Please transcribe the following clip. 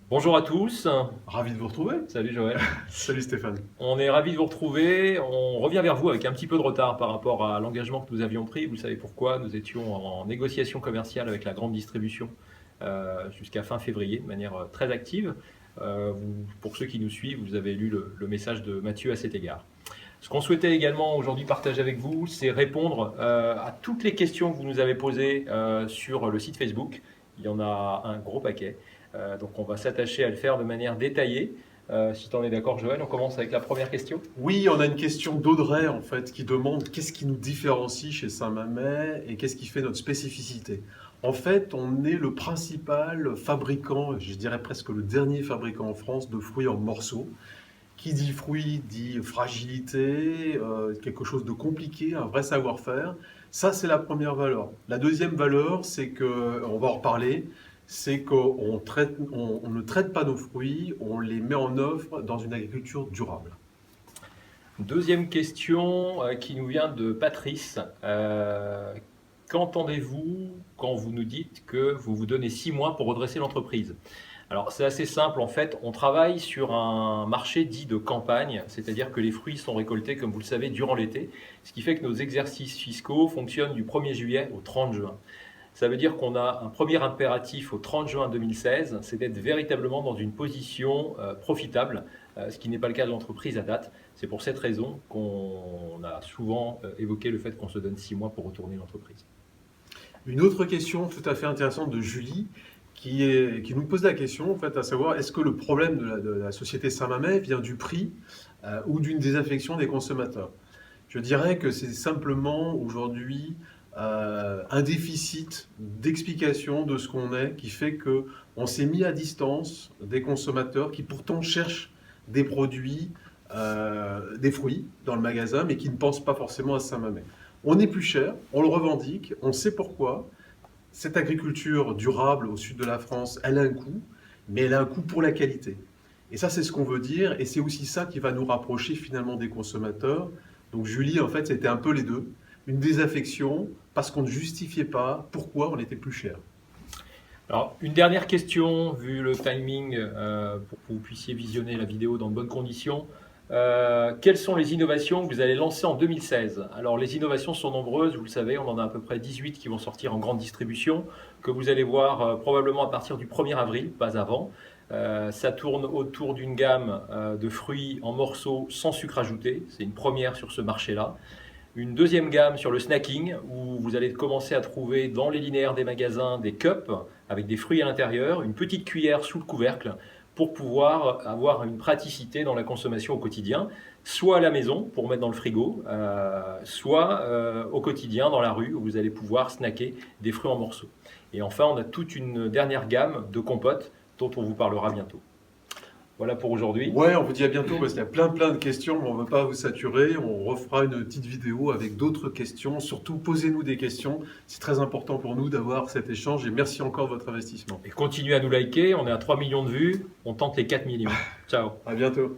Bonjour à tous. Ravi de vous retrouver. Salut Joël. Salut Stéphane. On est ravis de vous retrouver. On revient vers vous avec un petit peu de retard par rapport à l'engagement que nous avions pris. Vous savez pourquoi? Nous étions en négociation commerciale avec la grande distribution jusqu'à fin février de manière très active. Pour ceux qui nous suivent, vous avez lu le message de Mathieu à cet égard. Ce qu'on souhaitait également aujourd'hui partager avec vous, c'est répondre à toutes les questions que vous nous avez posées sur le site Facebook. Il y en a un gros paquet. Donc on va s'attacher à le faire de manière détaillée. Si tu en es d'accord Joël, on commence avec la première question. Oui, on a une question d'Audrey en fait qui demande qu'est-ce qui nous différencie chez Saint-Mamet et qu'est-ce qui fait notre spécificité. En fait, on est le principal fabricant, je dirais presque le dernier fabricant en France de fruits en morceaux. Qui dit fruit dit fragilité, quelque chose de compliqué, un vrai savoir-faire. Ça, c'est la première valeur. La deuxième valeur, c'est que, on va en reparler, c'est qu'on on ne traite pas nos fruits, on les met en œuvre dans une agriculture durable. Deuxième question qui nous vient de Patrice. Qu'entendez-vous quand vous nous dites que vous vous donnez 6 mois pour redresser l'entreprise? Alors c'est assez simple en fait, on travaille sur un marché dit de campagne, c'est-à-dire que les fruits sont récoltés comme vous le savez durant l'été, ce qui fait que nos exercices fiscaux fonctionnent du 1er juillet au 30 juin. Ça veut dire qu'on a un premier impératif au 30 juin 2016, c'est d'être véritablement dans une position profitable, ce qui n'est pas le cas de l'entreprise à date. C'est pour cette raison qu'on a souvent évoqué le fait qu'on se donne 6 mois pour retourner l'entreprise. Une autre question tout à fait intéressante de Julie qui nous pose la question, en fait, à savoir est-ce que le problème de la société Saint-Mamet vient du prix ou d'une désaffection des consommateurs? Je dirais que c'est simplement aujourd'hui un déficit d'explication de ce qu'on est qui fait qu'on s'est mis à distance des consommateurs qui pourtant cherchent des produits, des fruits dans le magasin, mais qui ne pensent pas forcément à Saint-Mamet. On est plus cher, on le revendique, on sait pourquoi. Cette agriculture durable au sud de la France, elle a un coût, mais elle a un coût pour la qualité. Et ça, c'est ce qu'on veut dire, et c'est aussi ça qui va nous rapprocher finalement des consommateurs. Donc Julie, en fait, c'était un peu les deux. Une désaffection, parce qu'on ne justifiait pas pourquoi on était plus cher. Alors, une dernière question, vu le timing, pour que vous puissiez visionner la vidéo dans de bonnes conditions. Quelles sont les innovations que vous allez lancer en 2016? Alors, les innovations sont nombreuses, vous le savez, on en a à peu près 18 qui vont sortir en grande distribution, que vous allez voir probablement à partir du 1er avril, pas avant. Ça tourne autour d'une gamme de fruits en morceaux sans sucre ajouté. C'est une première sur ce marché-là. Une deuxième gamme sur le snacking, où vous allez commencer à trouver dans les linéaires des magasins des cups avec des fruits à l'intérieur, une petite cuillère sous le couvercle pour pouvoir avoir une praticité dans la consommation au quotidien, soit à la maison pour mettre dans le frigo, soit au quotidien dans la rue où vous allez pouvoir snacker des fruits en morceaux. Et enfin, on a toute une dernière gamme de compotes dont on vous parlera bientôt. Voilà pour aujourd'hui. Ouais, on vous dit à bientôt parce qu'il y a plein de questions, mais on ne veut pas vous saturer. On refera une petite vidéo avec d'autres questions. Surtout, posez-nous des questions. C'est très important pour nous d'avoir cet échange et merci encore de votre investissement. Et continuez à nous liker, on est à 3 millions de vues, on tente les 4 millions. Ciao. À bientôt.